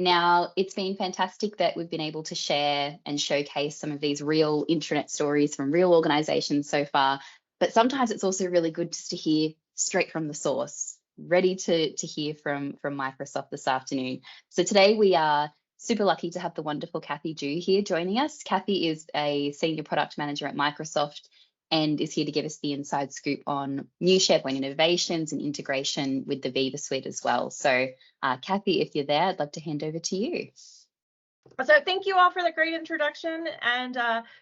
Now, it's been fantastic that we've been able to share and showcase some of these real intranet stories from real organizations so far, but sometimes it's also really good just to hear straight from the source, ready to hear from Microsoft this afternoon. So today we are super lucky to have the wonderful Kathy Jew here joining us. Kathy is a senior product manager at Microsoft and is here to give us the inside scoop on new SharePoint innovations and integration with the Viva suite as well. So Kathy, if you're there, I'd love to hand over to you. So thank you all for the great introduction, and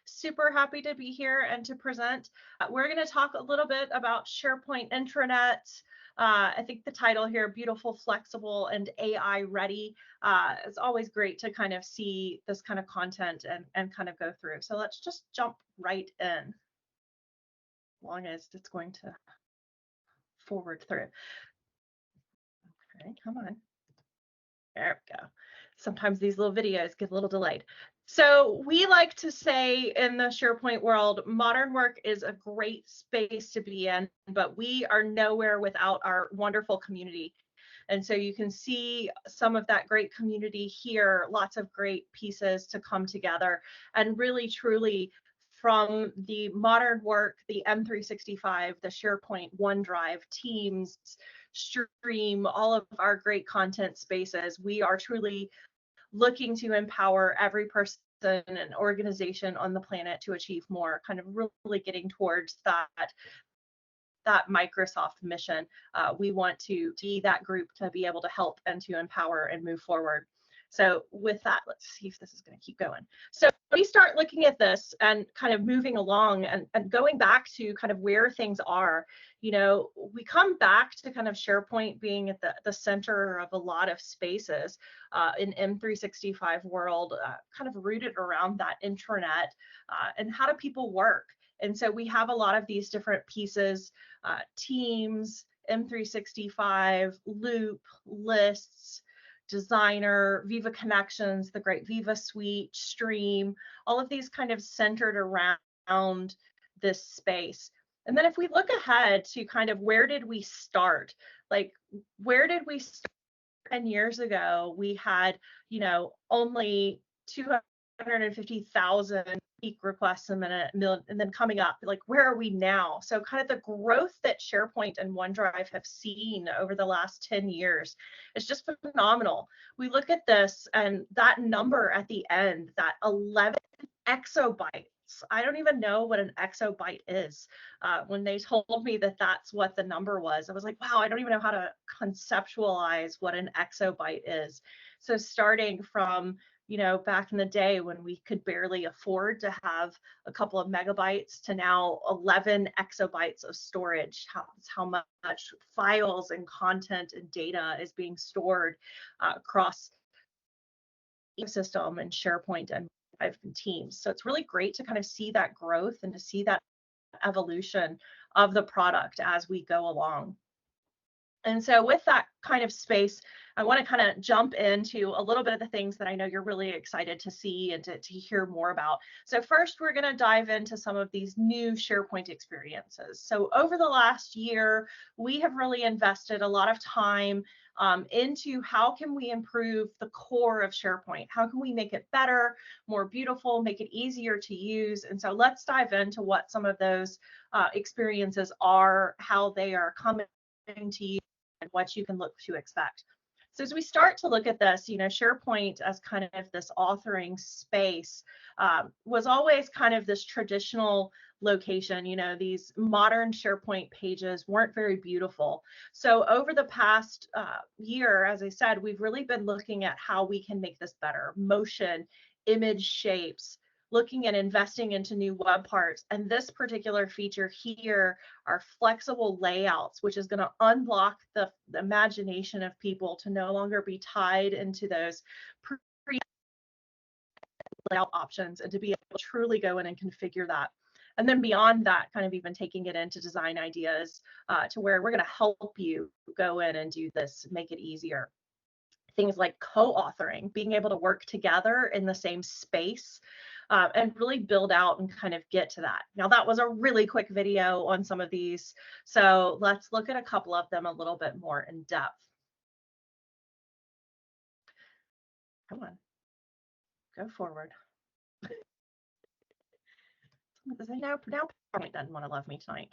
super happy to be here and to present. We're going to talk a little bit about SharePoint intranet. I think the title here, Beautiful, Flexible, and AI Ready. It's always great to kind of see this kind of content and kind of go through. So let's just jump right in, as long as it's going to forward through. Okay, come on. There we go. Sometimes these little videos get a little delayed. So we like to say in the SharePoint world, modern work is a great space to be in, but we are nowhere without our wonderful community. And so you can see some of that great community here, lots of great pieces to come together, and really truly from the modern work, the M365, the SharePoint, OneDrive, Teams, Stream, all of our great content spaces, we are truly looking to empower every person and organization on the planet to achieve more, kind of really getting towards that Microsoft mission. We want to be that group to be able to help and to empower and move forward. So with that, let's see if this is going to keep going. So we start looking at this and kind of moving along and going back to kind of where things are. You know, we come back to kind of SharePoint being at the center of a lot of spaces in M365 world, kind of rooted around that intranet and how do people work. And so we have a lot of these different pieces, Teams, M365, Loop, Lists, Designer, Viva Connections, the great Viva suite, Stream, all of these kind of centered around this space. And then if we look ahead to kind of where did we start? Like, where did we start 10 years ago? We had, you know, only 250,000 peak requests a minute, and then coming up, like, where are we now? So kind of the growth that SharePoint and OneDrive have seen over the last 10 years is just phenomenal. We look at this and that number at the end, that 11 exabytes. I don't even know what an exabyte is. When they told me that that's what the number was, I was like, wow, I don't even know how to conceptualize what an exabyte is. So starting from, you know, back in the day when we could barely afford to have a couple of megabytes to now 11 exabytes of storage. How much files and content and data is being stored across the ecosystem and SharePoint and Teams. So it's really great to kind of see that growth and to see that evolution of the product as we go along. And so with that kind of space, I want to kind of jump into a little bit of the things that I know you're really excited to see and to hear more about. So first, we're going to dive into some of these new SharePoint experiences. So over the last year, we have really invested a lot of time into how can we improve the core of SharePoint? How can we make it better, more beautiful, make it easier to use? And so let's dive into what some of those experiences are, how they are coming to you, and what you can look to expect. So as we start to look at this, you know, SharePoint as kind of this authoring space was always kind of this traditional location. You know, these modern SharePoint pages weren't very beautiful. So over the past year, as I said, we've really been looking at how we can make this better. Motion, image shapes, looking at investing into new web parts. And this particular feature here are flexible layouts, which is going to unblock the imagination of people to no longer be tied into those layout options and to be able to truly go in and configure that. And then beyond that, kind of even taking it into design ideas to where we're going to help you go in and do this, make it easier. Things like co-authoring, being able to work together in the same space and really build out and kind of get to that. Now, that was a really quick video on some of these. So let's look at a couple of them a little bit more in depth. Come on, go forward. Now PowerPoint doesn't want to love me tonight.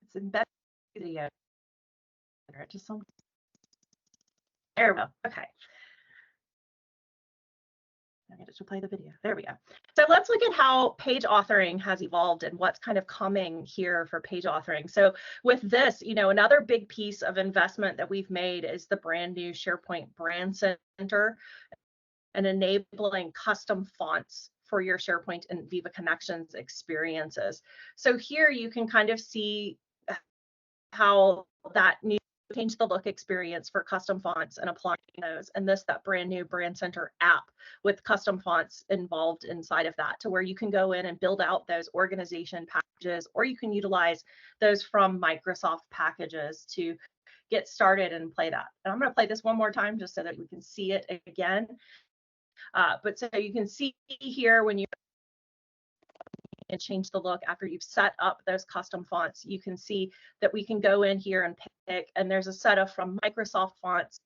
It's embedded video. Just some. There we go. Okay. I need to play the video. There we go. So let's look at how page authoring has evolved and what's kind of coming here for page authoring. So with this, another big piece of investment that we've made is the brand new SharePoint Brand Center and enabling custom fonts for your SharePoint and Viva Connections experiences. So here you can kind of see how that new change the look experience for custom fonts and applying those, and that brand new Brand Center app with custom fonts involved inside of that, to where you can go in and build out those organization packages, or you can utilize those from Microsoft packages to get started and play that. And I'm going to play this one more time just so that we can see it again. But so you can see here when you and change the look after you've set up those custom fonts, you can see that we can go in here and pick, and there's a set of from Microsoft fonts,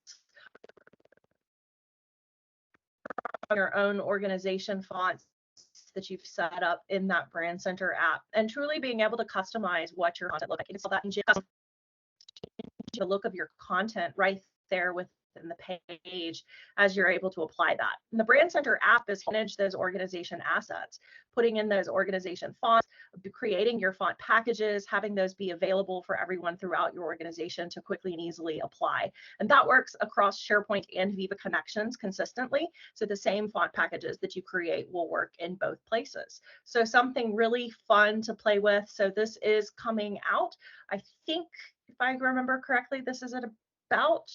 your own organization fonts that you've set up in that Brand Center app, and truly being able to customize what your content looks like. It's all that the look of your content right there within the page as you're able to apply that. And the Brand Center app is manage those organization assets, putting in those organization fonts, creating your font packages, having those be available for everyone throughout your organization to quickly and easily apply. And that works across SharePoint and Viva Connections consistently. So the same font packages that you create will work in both places. So something really fun to play with. So this is coming out. I think, if I remember correctly, this is at about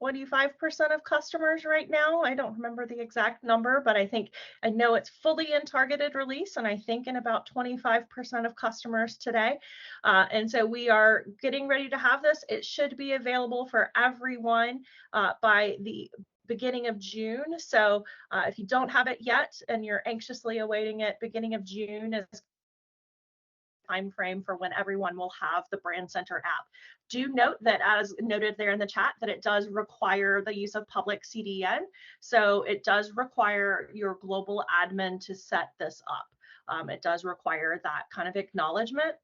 25% of customers right now. I don't remember the exact number, but I know it's fully in targeted release, and I think in about 25% of customers today. And so we are getting ready to have this. It should be available for everyone by the beginning of June. So if you don't have it yet and you're anxiously awaiting it, beginning of June is time frame for when everyone will have the Brand Center app. Do note that, as noted there in the chat, that it does require the use of public CDN. So it does require your global admin to set this up. It does require that kind of acknowledgement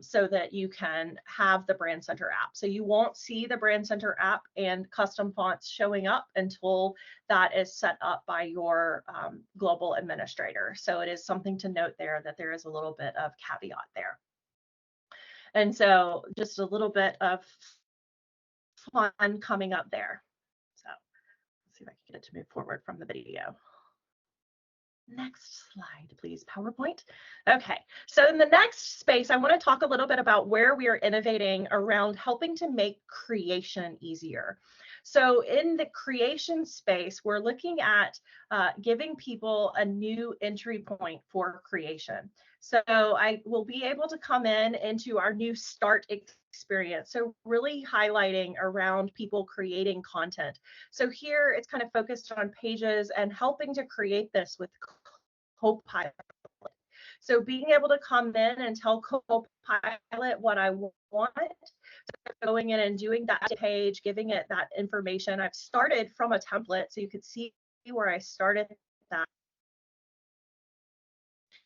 so that you can have the Brand Center app. So you won't see the Brand Center app and custom fonts showing up until that is set up by your global administrator. So it is something to note there that there is a little bit of caveat there. And so just a little bit of fun coming up there. So let's see if I can get it to move forward from the video. Next slide, please, PowerPoint. Okay, so in the next space, I want to talk a little bit about where we are innovating around helping to make creation easier. So in the creation space, we're looking at giving people a new entry point for creation. So I will be able to come into our new start experience. So really highlighting around people creating content. So here it's kind of focused on pages and helping to create this with Copilot. So being able to come in and tell Copilot what I want, so going in and doing that page, giving it that information. I've started from a template, so you could see where I started that.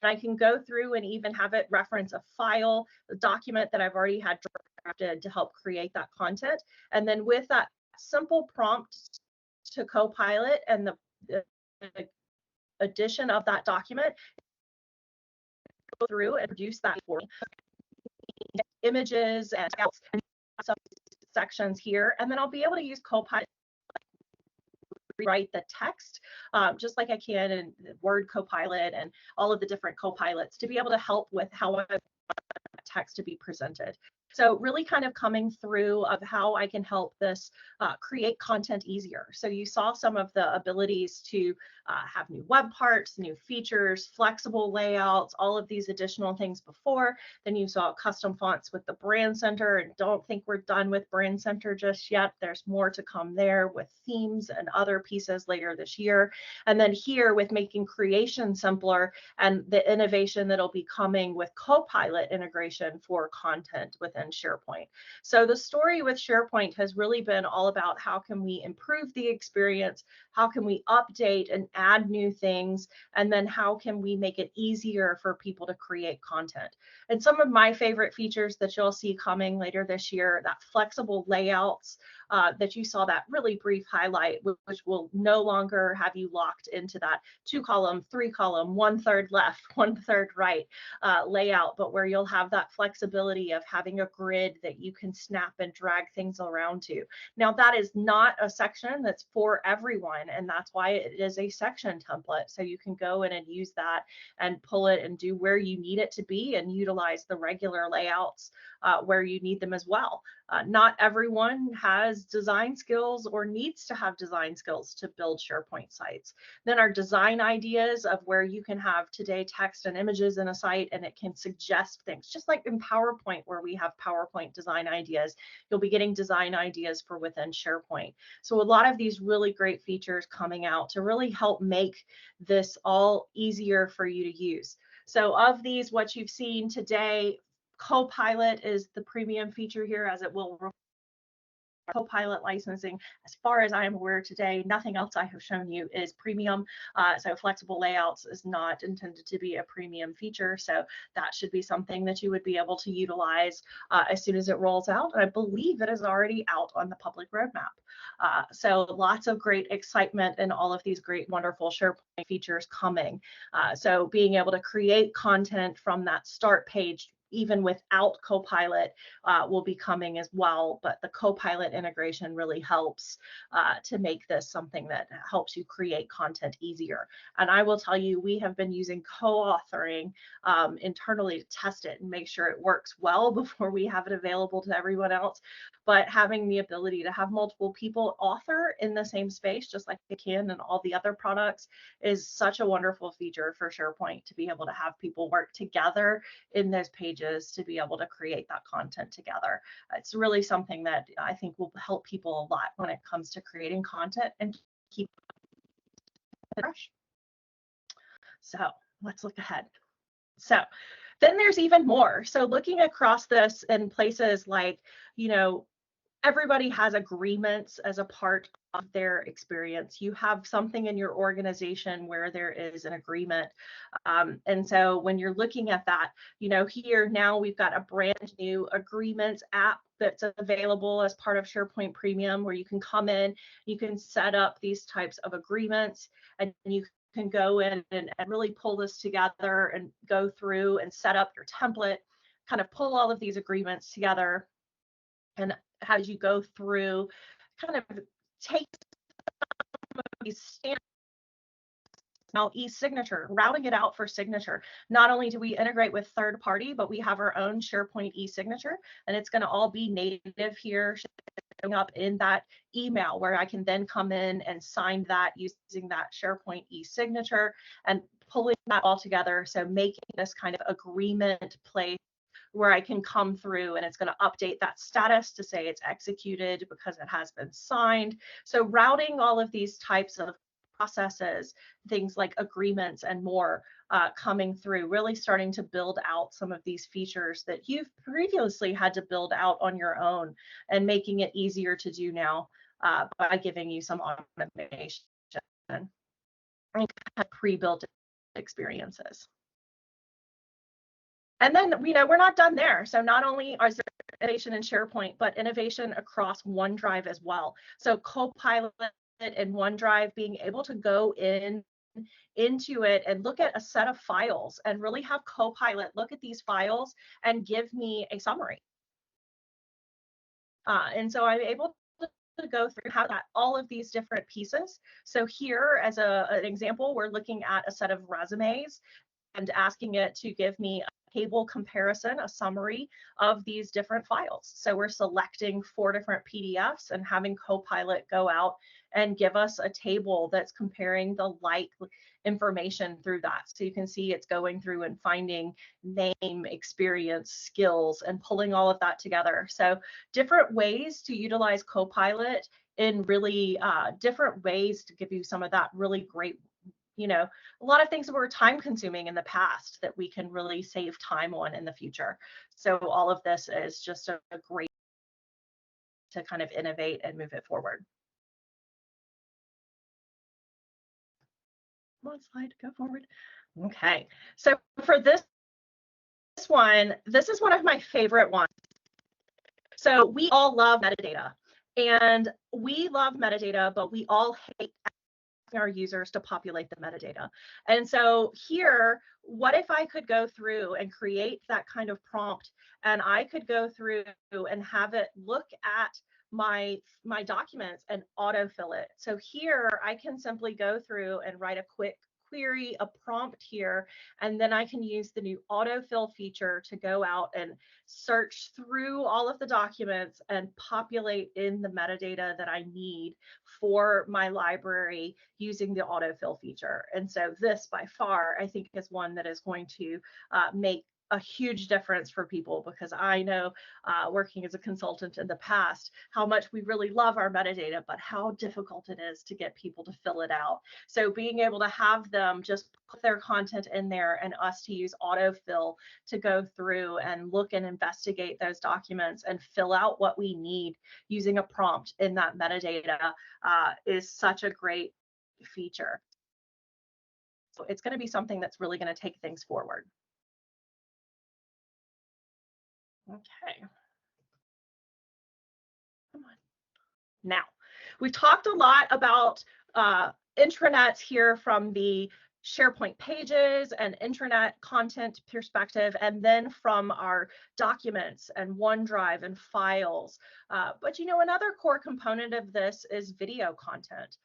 And I can go through and even have it reference a file, a document that I've already had drafted to help create that content. And then with that simple prompt to Copilot and the addition of that document, go through and produce that for images and some sections here. And then I'll be able to use Copilot write the text, just like I can in Word Copilot and all of the different Copilots, to be able to help with how I want text to be presented. So really kind of coming through of how I can help this create content easier. So you saw some of the abilities to have new web parts, new features, flexible layouts, all of these additional things before. Then you saw custom fonts with the Brand Center, and don't think we're done with Brand Center just yet. There's more to come there with themes and other pieces later this year. And then here with making creation simpler and the innovation that'll be coming with Copilot integration for content within within SharePoint. So the story with SharePoint has really been all about how can we improve the experience, how can we update and add new things, and then how can we make it easier for people to create content. And some of my favorite features that you'll see coming later this year, that flexible layouts that you saw that really brief highlight, which will no longer have you locked into that 2-column, 3-column, 1/3 left, 1/3 right layout, but where you'll have that flexibility of having a grid that you can snap and drag things around to. Now, that is not a section that's for everyone, and that's why it is a section template. So you can go in and use that and pull it and do where you need it to be and utilize the regular layouts where you need them as well. Not everyone has design skills or needs to have design skills to build SharePoint sites. Then our design ideas of where you can have today text and images in a site and it can suggest things, just like in PowerPoint where we have PowerPoint design ideas, you'll be getting design ideas for within SharePoint. So a lot of these really great features coming out to really help make this all easier for you to use. So of these, what you've seen today, Copilot is the premium feature here, as it will Copilot licensing. As far as I am aware today, nothing else I have shown you is premium. So flexible layouts is not intended to be a premium feature. So that should be something that you would be able to utilize as soon as it rolls out. And I believe it is already out on the public roadmap. So lots of great excitement and all of these great, wonderful SharePoint features coming. So being able to create content from that start page even without Copilot will be coming as well, but the Copilot integration really helps to make this something that helps you create content easier. And I will tell you, we have been using co-authoring internally to test it and make sure it works well before we have it available to everyone else. But having the ability to have multiple people author in the same space, just like they can in all the other products, is such a wonderful feature for SharePoint, to be able to have people work together in those pages to be able to create that content together. It's really something that I think will help people a lot when it comes to creating content and keep it fresh. So let's look ahead. So then there's even more. So looking across this in places like, everybody has agreements as a part of their experience. You have something in your organization where there is an agreement. And so when you're looking at that, here now we've got a brand new agreements app that's available as part of SharePoint Premium, where you can come in, you can set up these types of agreements, and you can go in and really pull this together and go through and set up your template, kind of pull all of these agreements together. And as you go through, kind of take these standard e-signature, routing it out for signature. Not only do we integrate with third party, but we have our own SharePoint e-signature, and it's going to all be native here, showing up in that email, where I can then come in and sign that using that SharePoint e-signature and pulling that all together. So making this kind of agreement place where I can come through and it's going to update that status to say it's executed because it has been signed. So routing all of these types of processes, things like agreements and more coming through, really starting to build out some of these features that you've previously had to build out on your own, and making it easier to do now by giving you some automation and pre-built experiences. And then, we're not done there. So not only is there innovation in SharePoint, but innovation across OneDrive as well. So Copilot and OneDrive, being able to go into it and look at a set of files and really have Copilot look at these files and give me a summary. And so I'm able to go through how that all of these different pieces. So here, as an example, we're looking at a set of resumes and asking it to give me a table comparison, a summary of these different files. So we're selecting 4 different PDFs and having Copilot go out and give us a table that's comparing the like information through that. So you can see it's going through and finding name, experience, skills, and pulling all of that together. So different ways to utilize Copilot in really different ways to give you some of that really great you know, a lot of things that were time consuming in the past that we can really save time on in the future. So all of this is just a great to kind of innovate and move it forward. One slide, go forward. Okay, so for this one, this is one of my favorite ones. So we all love metadata, and we love metadata, but we all hate our users to populate the metadata. And so here, what if I could go through and create that kind of prompt, and I could go through and have it look at my documents and autofill it. So here I can simply go through and write a quick query, a prompt here, and then I can use the new autofill feature to go out and search through all of the documents and populate in the metadata that I need for my library using the autofill feature. And so this by far, I think, is one that is going to make a huge difference for people, because I know working as a consultant in the past, how much we really love our metadata, but how difficult it is to get people to fill it out. So being able to have them just put their content in there and us to use autofill to go through and look and investigate those documents and fill out what we need using a prompt in that metadata is such a great feature. So it's going to be something that's really going to take things forward. Okay. Come on. Now, we've talked a lot about intranets here from the SharePoint pages and intranet content perspective, and then from our documents and OneDrive and files. But you know, another core component of this is video content.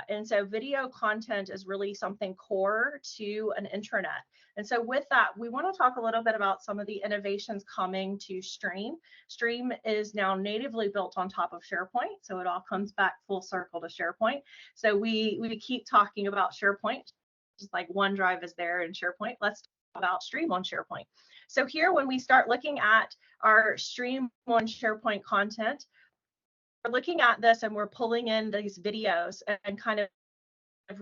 And so video content is really something core to an intranet. And so with that, we want to talk a little bit about some of the innovations coming to Stream. Stream is now natively built on top of SharePoint, so it all comes back full circle to SharePoint. So we keep talking about SharePoint, just like OneDrive is there in SharePoint. Let's talk about Stream on SharePoint. So here, when we start looking at our Stream on SharePoint content, we're looking at this and we're pulling in these videos and kind of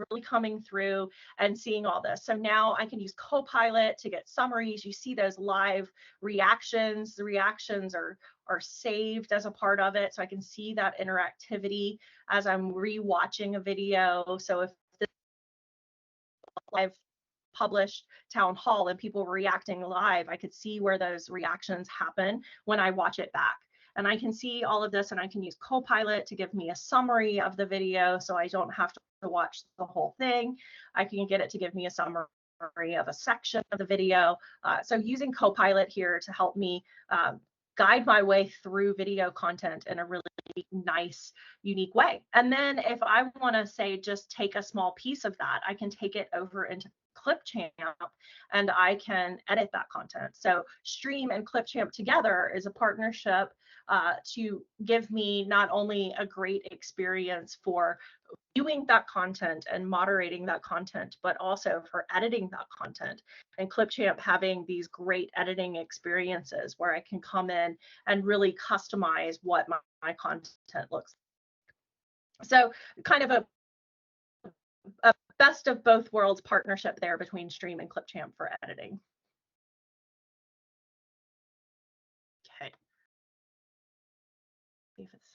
really coming through and seeing all this. So now I can use Copilot to get summaries. You see those live reactions. The reactions are saved as a part of it. So I can see that interactivity as I'm rewatching a video. So if this live published town hall and people were reacting live, I could see where those reactions happen when I watch it back. And I can see all of this, and I can use Copilot to give me a summary of the video, so I don't have to watch the whole thing. I can get it to give me a summary of a section of the video. So using Copilot here to help me guide my way through video content in a really nice, unique way. And then if I want to say just take a small piece of that, I can take it over into Clipchamp and I can edit that content. So Stream and Clipchamp together is a partnership to give me not only a great experience for viewing that content and moderating that content, but also for editing that content. And Clipchamp having these great editing experiences where I can come in and really customize what my content looks like. So kind of a best of both worlds partnership there between Stream and Clipchamp for editing. Okay. See if it's,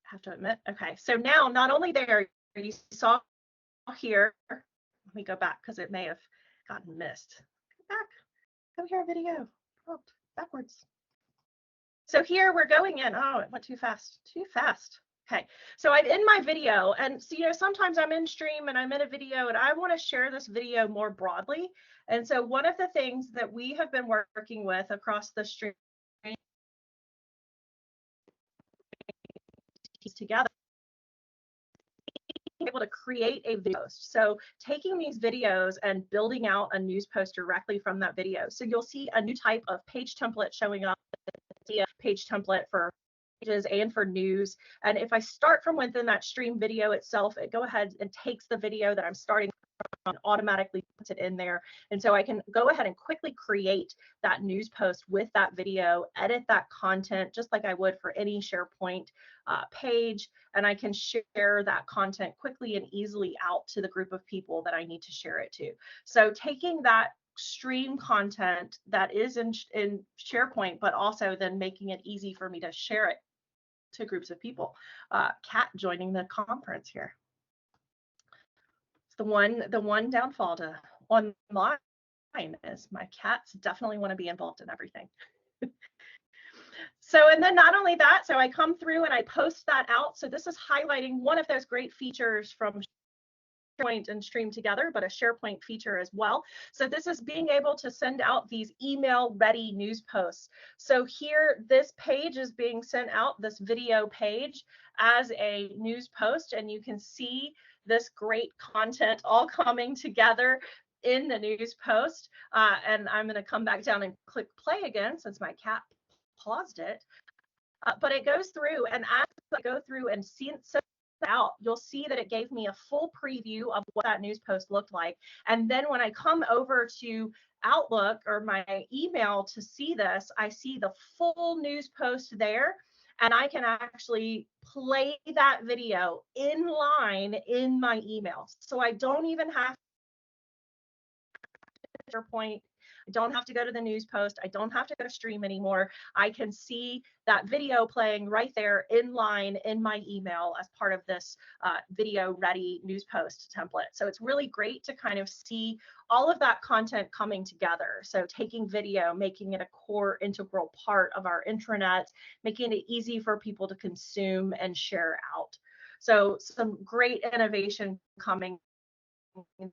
I have to admit. Okay, so now not only there, you saw here, let me go back because it may have gotten missed. Go back, go here, video, oh, backwards. So here we're going in, oh, it went too fast, too fast. Okay, so I'm in my video, and so, you know, sometimes I'm in Stream and I'm in a video and I want to share this video more broadly. And so one of the things that we have been working with across the Stream together, able to create a video post. So taking these videos and building out a news post directly from that video. So you'll see a new type of page template showing up, a page template for pages and for news. And if I start from within that Stream video itself, it go ahead and takes the video that I'm starting from and automatically in there. And so I can go ahead and quickly create that news post with that video, edit that content just like I would for any SharePoint page, and I can share that content quickly and easily out to the group of people that I need to share it to. So taking that stream content that is in SharePoint, but also then making it easy for me to share it to groups of people. Kat joining the conference here. The one downfall to online is my cats definitely want to be involved in everything. So, and then not only that, so I come through and I post that out. So this is highlighting one of those great features from SharePoint and Stream together, but a SharePoint feature as well. So this is being able to send out these email ready news posts. So here, this page is being sent out, this video page, as a news post, and you can see this great content all coming together in the news post. And I'm going to come back down and click play again since my cat paused it. But it goes through, and as I go through and see it out, you'll see that it gave me a full preview of what that news post looked like. And then when I come over to Outlook or my email to see this, I see the full news post there, and I can actually play that video in line in my email. So I don't even have to point. I don't have to go to the news post. I don't have to go to Stream anymore. I can see that video playing right there in line in my email as part of this video ready news post template. So it's really great to kind of see all of that content coming together. So taking video, making it a core integral part of our intranet, making it easy for people to consume and share out. So some great innovation coming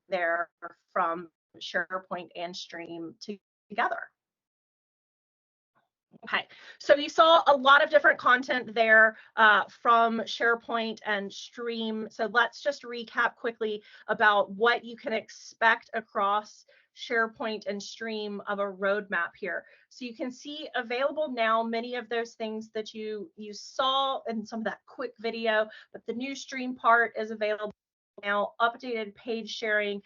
there from SharePoint and Stream together. Okay, so you saw a lot of different content there from SharePoint and Stream. So let's just recap quickly about what you can expect across SharePoint and Stream of a roadmap here. So you can see available now many of those things that you saw in some of that quick video, but the new Stream part is available now, updated page sharing,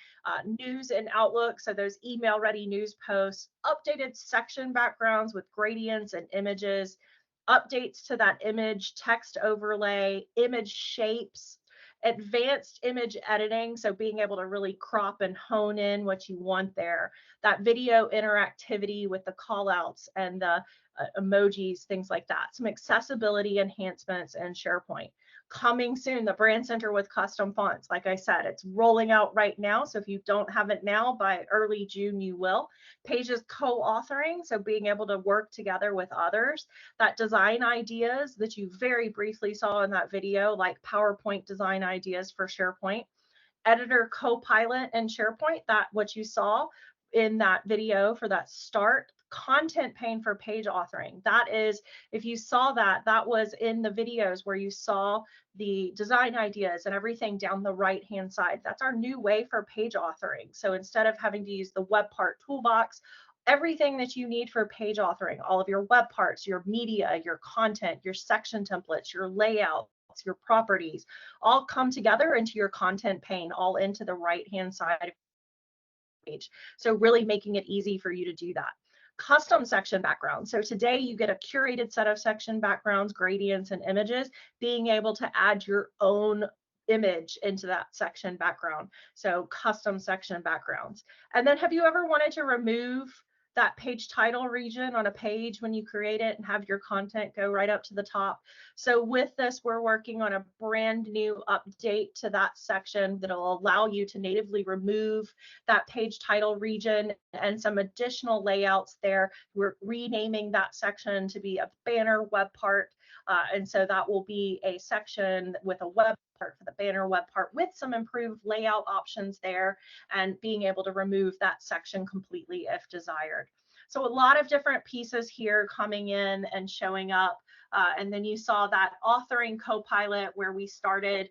news in Outlook, so those email ready news posts, updated section backgrounds with gradients and images, updates to that image text overlay, image shapes, advanced image editing, so being able to really crop and hone in what you want there, that video interactivity with the call outs and the emojis, things like that, some accessibility enhancements in SharePoint. Coming soon, the brand center with custom fonts. Like I said, it's rolling out right now. So if you don't have it now, by early June, you will. Pages co-authoring, so being able to work together with others. That design ideas that you very briefly saw in that video, like PowerPoint design ideas for SharePoint. Editor Copilot in SharePoint, that what you saw in that video for that start. Content pane for page authoring. That is, if you saw that, that was in the videos where you saw the design ideas and everything down the right-hand side. That's our new way for page authoring. So instead of having to use the web part toolbox, everything that you need for page authoring, all of your web parts, your media, your content, your section templates, your layouts, your properties, all come together into your content pane, all into the right-hand side of the page. So really making it easy for you to do that. Custom section backgrounds. So today you get a curated set of section backgrounds, gradients, and images, being able to add your own image into that section background. So custom section backgrounds. And then have you ever wanted to remove that page title region on a page when you create it and have your content go right up to the top? So with this, we're working on a brand new update to that section that'll allow you to natively remove that page title region and some additional layouts there. We're renaming that section to be a banner web part. And so that will be a section with a web part for the banner web part with some improved layout options there, and being able to remove that section completely if desired. So a lot of different pieces here coming in and showing up. And then you saw that authoring Copilot where we started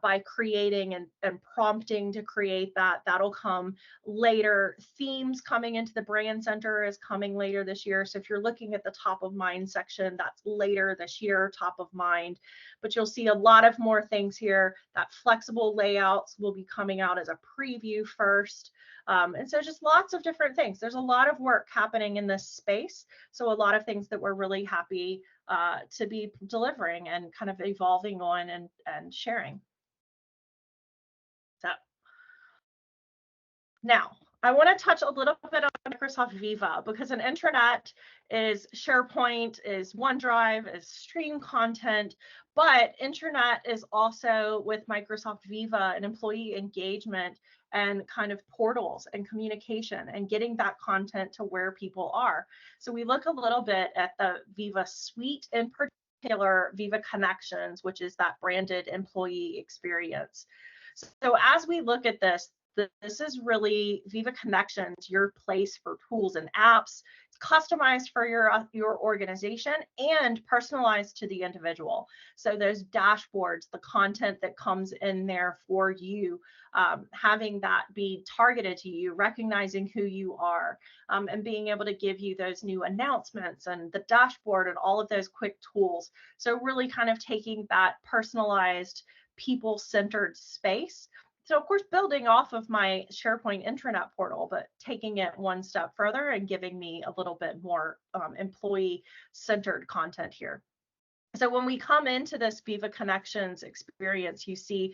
by creating and prompting to create that. That'll come later. Themes coming into the brand center is coming later this year. So if you're looking at the top of mind section, that's later this year, top of mind. But you'll see a lot of more things here. That flexible layouts will be coming out as a preview first. And so just lots of different things. There's a lot of work happening in this space. So a lot of things that we're really happy to be delivering and kind of evolving on and sharing. So now, I want to touch a little bit on Microsoft Viva, because an intranet is SharePoint, is OneDrive, is stream content, but intranet is also with Microsoft Viva and employee engagement and kind of portals and communication and getting that content to where people are. So we look a little bit at the Viva suite, in particular Viva Connections, which is that branded employee experience. So as we look at this is really Viva Connections, your place for tools and apps. It's customized for your organization and personalized to the individual. So those dashboards, the content that comes in there for you, having that be targeted to you, recognizing who you are, and being able to give you those new announcements and the dashboard and all of those quick tools. So really kind of taking that personalized, people-centered space. So of course, building off of my SharePoint intranet portal, but taking it one step further and giving me a little bit more employee-centered content here. So when we come into this Viva Connections experience, you see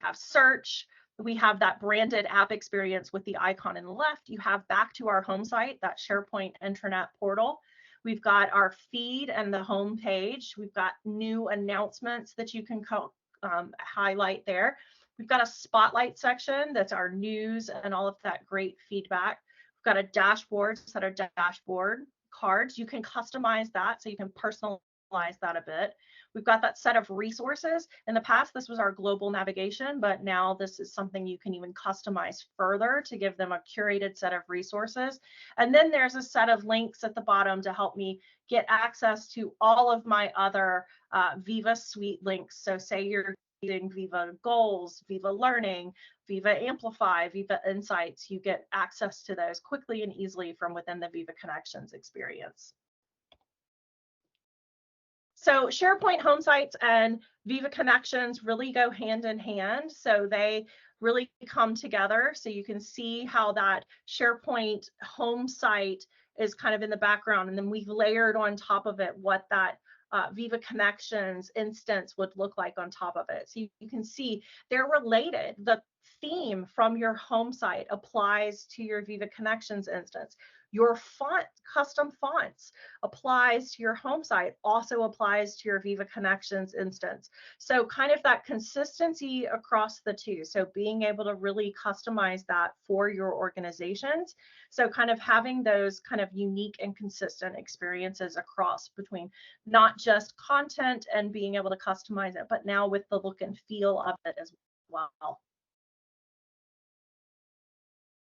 we have search, we have that branded app experience with the icon in the left. You have back to our home site, that SharePoint intranet portal. We've got our feed and the home page. We've got new announcements that you can highlight there. We've got a spotlight section that's our news and all of that great feedback. We've got a dashboard, set of dashboard cards. You can customize that so you can personalize that a bit. We've got that set of resources. In the past, this was our global navigation, but now this is something you can even customize further to give them a curated set of resources. And then there's a set of links at the bottom to help me get access to all of my other Viva Suite links. So say you're using Viva Goals, Viva Learning, Viva Amplify, Viva Insights, you get access to those quickly and easily from within the Viva Connections experience. So SharePoint home sites and Viva Connections really go hand in hand. So they really come together. So you can see how that SharePoint home site is kind of in the background. And then we've layered on top of it what that Viva Connections instance would look like on top of it. So you can see they're related. The theme from your home site applies to your Viva Connections instance. Your font, custom fonts applies to your home site, also applies to your Viva Connections instance. So kind of that consistency across the two. So being able to really customize that for your organizations. So kind of having those kind of unique and consistent experiences across between not just content and being able to customize it, but now with the look and feel of it as well.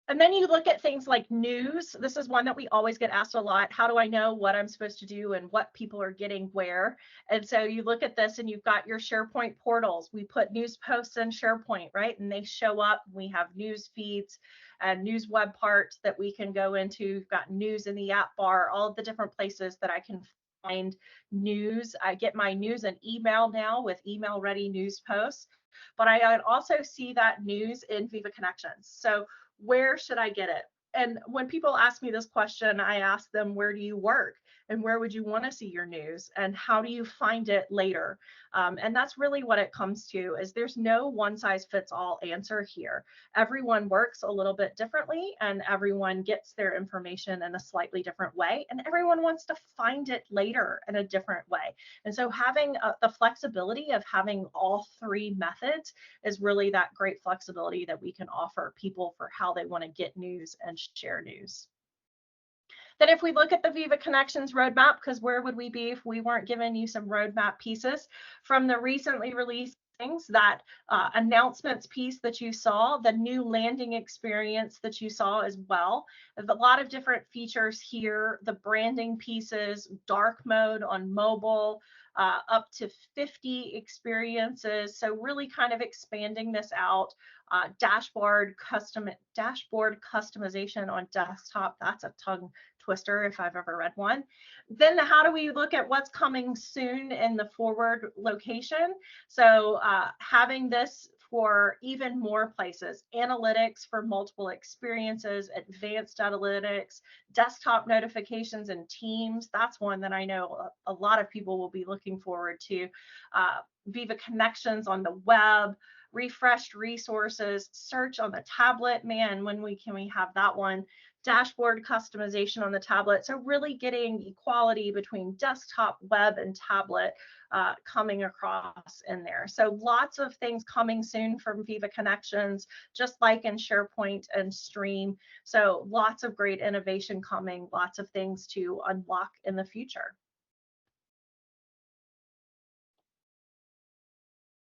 And then you look at things like news. This is one that we always get asked a lot. How do I know what I'm supposed to do and what people are getting where? And so you look at this and you've got your SharePoint portals. We put news posts in SharePoint, right? And they show up. We have news feeds and news web parts that we can go into. We've got news in the app bar, all of the different places that I can find news. I get my news and email now with email ready news posts, but I also see that news in Viva Connections. So where should I get it? And when people ask me this question, I ask them, where do you work? And where would you want to see your news? And how do you find it later? And that's really what it comes to, is there's no one size fits all answer here. Everyone works a little bit differently and everyone gets their information in a slightly different way. And everyone wants to find it later in a different way. And so having the flexibility of having all three methods is really that great flexibility that we can offer people for how they want to get news and share news. Then if we look at the Viva Connections roadmap, because where would we be if we weren't giving you some roadmap pieces from the recently released things, that announcements piece that you saw, the new landing experience that you saw as well. There's a lot of different features here, the branding pieces, dark mode on mobile, up to 50 experiences. So really kind of expanding this out. Dashboard customization on desktop. That's a tongue twister if I've ever read one. Then how do we look at what's coming soon in the forward location? So having this for even more places: analytics for multiple experiences, advanced analytics, desktop notifications and Teams. That's one that I know a lot of people will be looking forward to. Viva connections on the web, refreshed resources, search on the tablet. Man, when can we have that one? Dashboard customization on the tablet. So really getting equality between desktop, web, and tablet coming across in there. So lots of things coming soon from Viva Connections, just like in SharePoint and Stream. So lots of great innovation coming, lots of things to unlock in the future.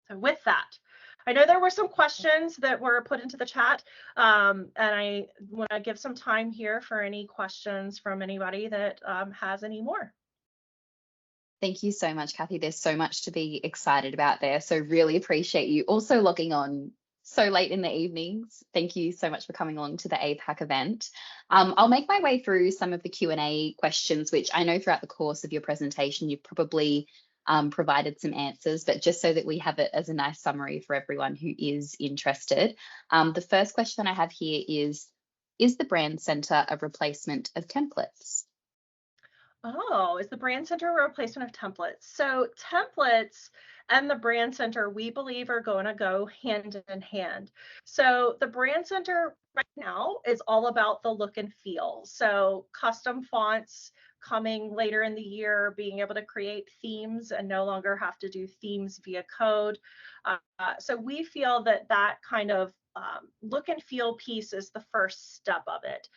So with that, I know there were some questions that were put into the chat, and I want to give some time here for any questions from anybody that has any more. Thank you so much, Kathy. There's so much to be excited about there. So really appreciate you also logging on so late in the evenings. Thank you so much for coming along to the APAC event. I'll make my way through some of the Q&A questions, which I know throughout the course of your presentation, you've probably provided some answers, but just so that we have it as a nice summary for everyone who is interested. The first question I have here is the Brand Center a replacement of templates? Oh, is the Brand Center a replacement of templates? So templates and the Brand Center, we believe, are going to go hand in hand. So the Brand Center right now is all about the look and feel. So custom fonts coming later in the year, being able to create themes and no longer have to do themes via code. So we feel that that kind of look and feel piece is the first step of it.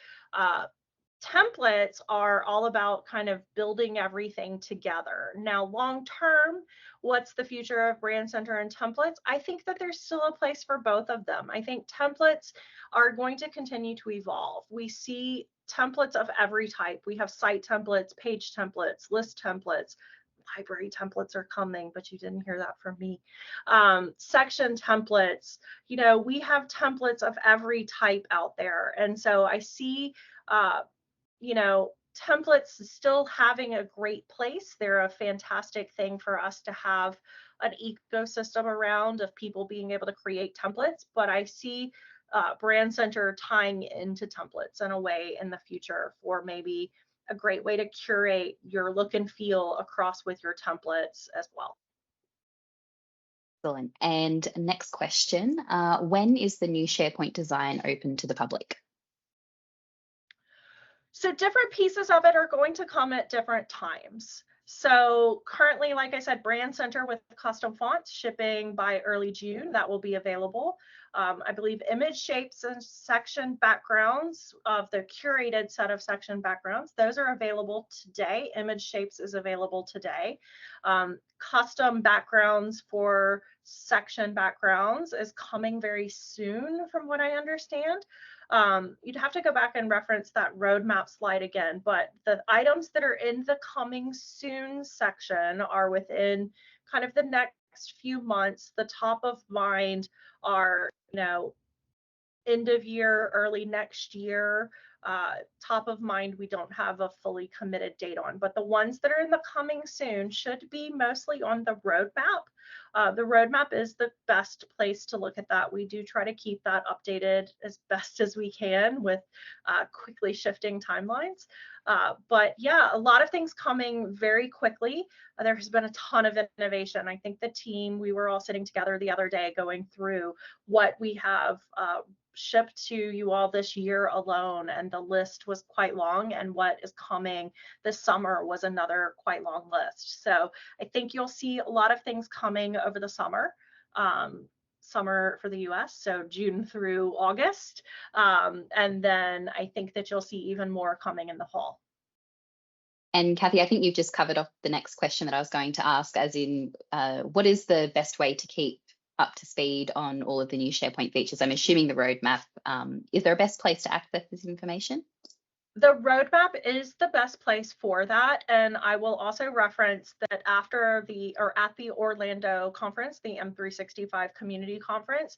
Templates are all about kind of building everything together. Now, long term, what's the future of Brand Center and templates? I think that there's still a place for both of them. I think templates are going to continue to evolve. We see templates of every type. We have site templates, page templates, list templates. Library templates are coming, but you didn't hear that from me. Section templates, you know, we have templates of every type out there. And so I see you know, templates still having a great place. They're a fantastic thing for us to have an ecosystem around of people being able to create templates, but I see Brand Center tying into templates in a way in the future for maybe a great way to curate your look and feel across with your templates as well. Excellent. And next question, when is the new SharePoint design open to the public? So different pieces of it are going to come at different times. So currently, like I said, Brand Center with custom fonts shipping by early June, that will be available. I believe image shapes and section backgrounds of the curated set of section backgrounds, those are available today. Image shapes is available today. Custom backgrounds for section backgrounds is coming very soon from what I understand. You'd have to go back and reference that roadmap slide again, but the items that are in the coming soon section are within kind of the next few months. The top of mind are, you know, end of year, early next year. Top of mind, we don't have a fully committed date on, but the ones that are in the coming soon should be mostly on the roadmap. The roadmap is the best place to look at that. We do try to keep that updated as best as we can with quickly shifting timelines. But yeah, a lot of things coming very quickly. There has been a ton of innovation. I think the team, we were all sitting together the other day going through what we have shipped to you all this year alone, and the list was quite long, and what is coming this summer was another quite long list. So I think you'll see a lot of things coming over the summer. Summer for the US, so June through August. And then I think that you'll see even more coming in the fall. And Kathy, I think you've just covered off the next question that I was going to ask, as in what is the best way to keep up to speed on all of the new SharePoint features? I'm assuming the roadmap. Is there a best place to access this information? The roadmap is the best place for that. And I will also reference that after at the Orlando conference, the M365 community conference,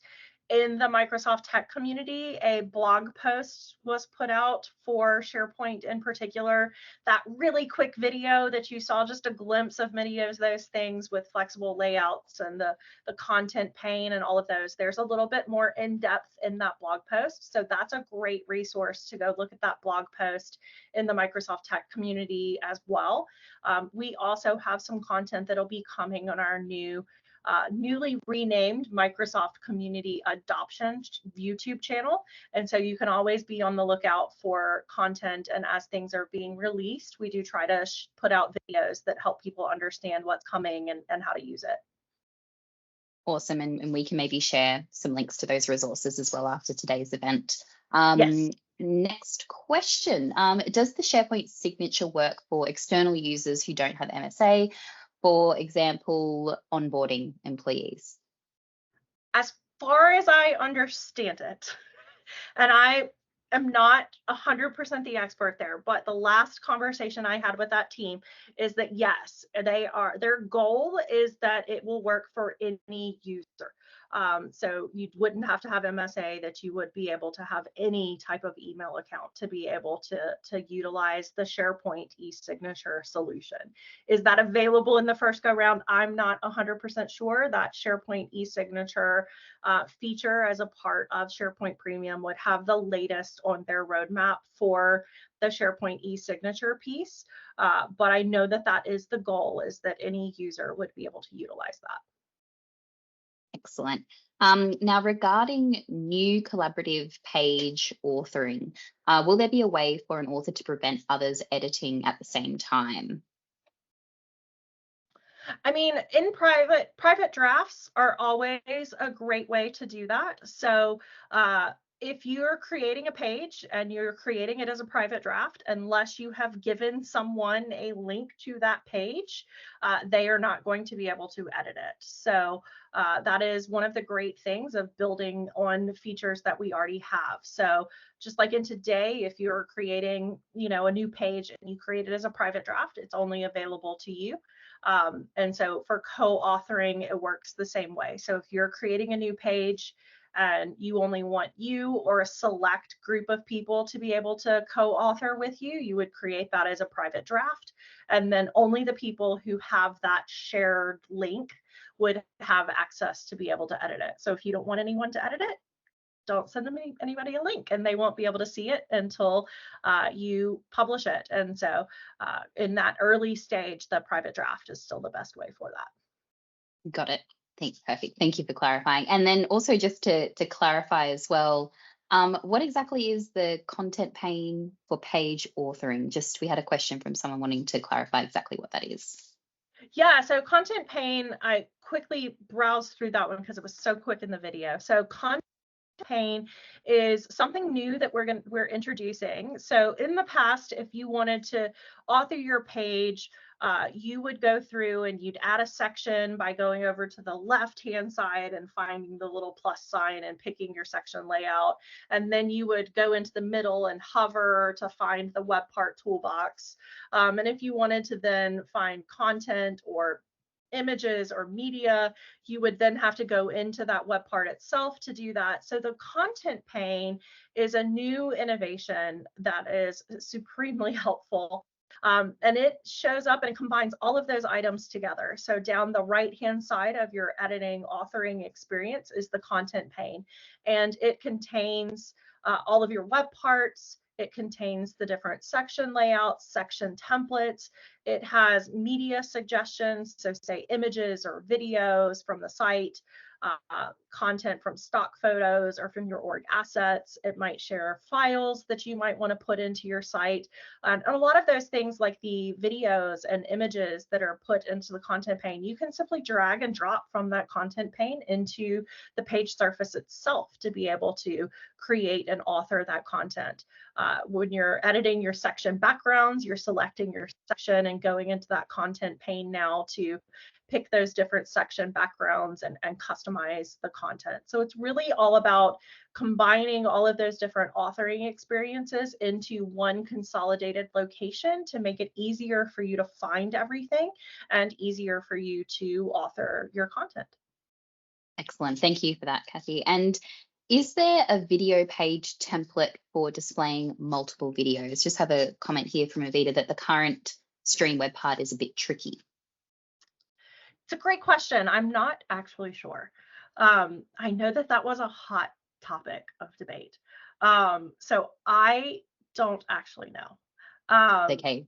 in the Microsoft tech community, a blog post was put out for SharePoint in particular. That really quick video that you saw, just a glimpse of many of those things with flexible layouts and the content pane and all of those. There's a little bit more in depth in that blog post. So that's a great resource to go look at that blog post in the Microsoft tech community as well. We also have some content that'll be coming on our newly renamed Microsoft Community Adoption YouTube channel. And so you can always be on the lookout for content. And as things are being released, we do try to put out videos that help people understand what's coming and how to use it. Awesome. And we can maybe share some links to those resources as well after today's event. Yes. Next question. Does the SharePoint signature work for external users who don't have MSA? For example, onboarding employees? As far as I understand it, and I am not 100% the expert there, but the last conversation I had with that team is that yes, their goal is that it will work for any user. So you wouldn't have to have MSA, that you would be able to have any type of email account to be able to utilize the SharePoint e-signature solution. Is that available in the first go round? I'm not 100% sure. That SharePoint e-signature feature as a part of SharePoint Premium would have the latest on their roadmap for the SharePoint e-signature piece. But I know that that is the goal, is that any user would be able to utilize that. Excellent. Now, regarding new collaborative page authoring, will there be a way for an author to prevent others editing at the same time? I mean, in private drafts are always a great way to do that. So if you're creating a page and you're creating it as a private draft, unless you have given someone a link to that page, they are not going to be able to edit it. So that is one of the great things of building on features that we already have. So just like in today, if you're creating, a new page and you create it as a private draft, it's only available to you. And so for co-authoring, it works the same way. So if you're creating a new page and you only want you or a select group of people to be able to co-author with you, you would create that as a private draft. And then only the people who have that shared link would have access to be able to edit it. So if you don't want anyone to edit it, don't send anybody a link, and they won't be able to see it until you publish it. And so in that early stage, the private draft is still the best way for that. Got it. Thanks. Perfect. Thank you for clarifying. And then also just to clarify as well, what exactly is the content pane for page authoring? We had a question from someone wanting to clarify exactly what that is. Yeah, so content pane, I quickly browsed through that one because it was so quick in the video. So content pane is something new that we're introducing. So in the past, if you wanted to author your page, you would go through and you'd add a section by going over to the left-hand side and finding the little plus sign and picking your section layout. And then you would go into the middle and hover to find the web part toolbox. And if you wanted to then find content or images or media, you would then have to go into that web part itself to do that. So the content pane is a new innovation that is supremely helpful. And it shows up and combines all of those items together. So down the right-hand side of your editing, authoring experience is the content pane. And it contains all of your web parts. It contains the different section layouts, section templates. It has media suggestions, so say images or videos from the site, content from stock photos or from your org assets. It might share files that you might want to put into your site. And a lot of those things, like the videos and images that are put into the content pane, you can simply drag and drop from that content pane into the page surface itself to be able to create and author that content. When you're editing your section backgrounds, you're selecting your section and going into that content pane now to pick those different section backgrounds and customize the content. So it's really all about combining all of those different authoring experiences into one consolidated location to make it easier for you to find everything and easier for you to author your content. Excellent. Thank you for that, Kathy. And is there a video page template for displaying multiple videos? Just have a comment here from Avita that the current stream web part is a bit tricky. It's a great question. I'm not actually sure. I know that that was a hot topic of debate. So I don't actually know. Okay.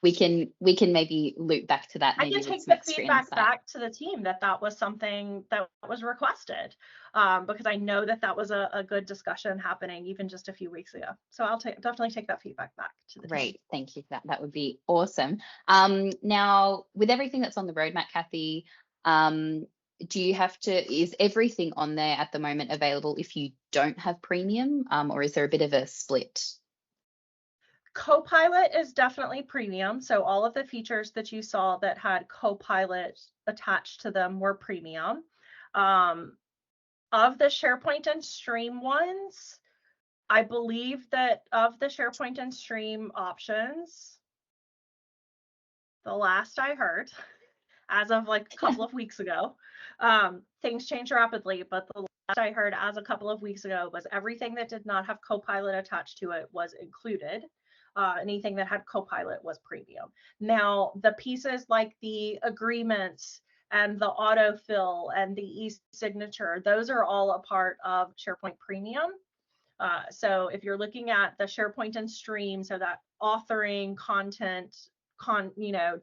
We can maybe loop back to that. I Maybe can take with some the extra feedback insight. back to the team that was something that was requested, because I know that was a good discussion happening even just a few weeks ago. So I'll definitely take that feedback back to the team. Great, thank you for that. That would be awesome. Now, with everything that's on the roadmap, Kathy, do you have to, is everything on there at the moment available if you don't have premium, or is there a bit of a split? Copilot is definitely premium. So all of the features that you saw that had Copilot attached to them were premium. Of the SharePoint and Stream ones, I believe that of the SharePoint and Stream options, the last I heard, as of like a couple of weeks ago, things change rapidly, but the last I heard as a couple of weeks ago was everything that did not have Copilot attached to it was included. Anything that had Copilot was premium. Now, the pieces like the agreements and the autofill and the e-signature, those are all a part of SharePoint Premium. So if you're looking at the SharePoint and Stream, so that authoring content,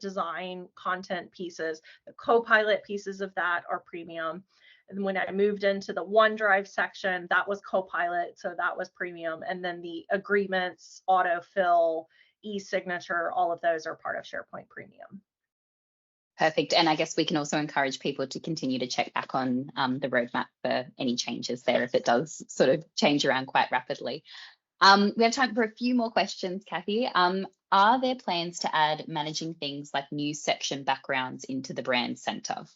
design content pieces, the Copilot pieces of that are premium. And when I moved into the OneDrive section, that was Copilot, so that was premium. And then the agreements, autofill, e-signature, all of those are part of SharePoint Premium. Perfect. And I guess we can also encourage people to continue to check back on the roadmap for any changes there if it does sort of change around quite rapidly. We have time for a few more questions, Kathy. Are there plans to add managing things like news section backgrounds into the brand center?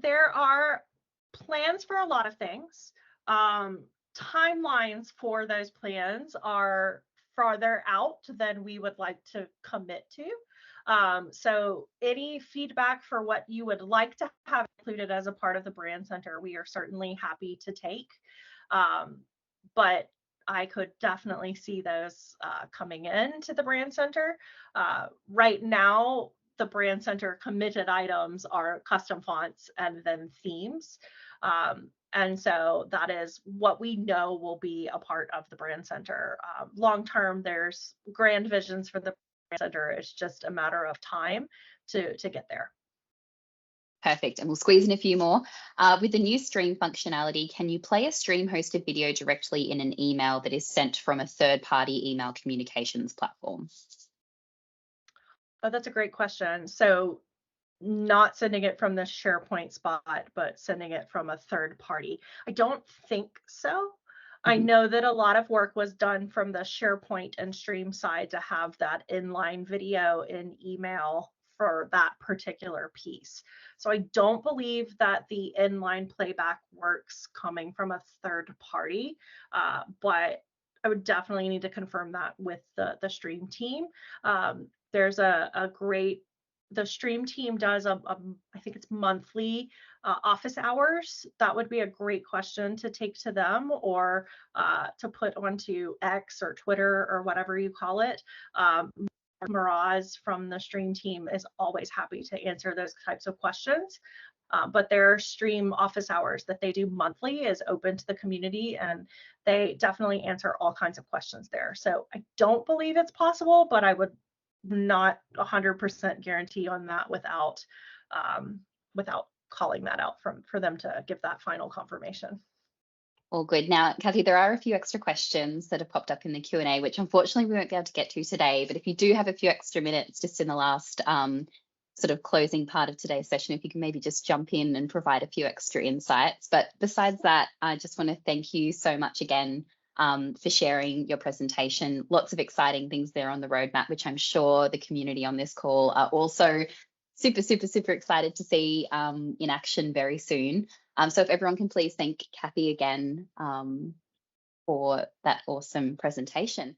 There are plans for a lot of things. Timelines for those plans are farther out than we would like to commit to. So any feedback for what you would like to have included as a part of the brand center, we are certainly happy to take. But I could definitely see those coming into the brand center. Right now, the brand center committed items are custom fonts and then themes. And so that is what we know will be a part of the brand center. Long term, there's grand visions for the brand center. It's just a matter of time to get there. Perfect. And we'll squeeze in a few more. With the new stream functionality, can you play a stream hosted video directly in an email that is sent from a third-party email communications platform? Oh, that's a great question. So not sending it from the SharePoint spot, but sending it from a third party. I don't think so. I know that a lot of work was done from the SharePoint and Stream side to have that inline video in email for that particular piece. So I don't believe that the inline playback works coming from a third party, but I would definitely need to confirm that with the Stream team. There's the Stream team does I think it's monthly office hours. That would be a great question to take to them or to put onto X or Twitter or whatever you call it. Miraz from the Stream team is always happy to answer those types of questions. But their Stream office hours that they do monthly is open to the community, and they definitely answer all kinds of questions there. So I don't believe it's possible, but I would not 100% guarantee on that without calling that out for them to give that final confirmation. All good. Now, Kathy, there are a few extra questions that have popped up in the Q&A, which unfortunately we won't be able to get to today. But if you do have a few extra minutes just in the last sort of closing part of today's session, if you can maybe just jump in and provide a few extra insights. But besides that, I just want to thank you so much again for sharing your presentation. Lots of exciting things there on the roadmap, which I'm sure the community on this call are also super, super, super excited to see in action very soon. So if everyone can please thank Kathy again for that awesome presentation.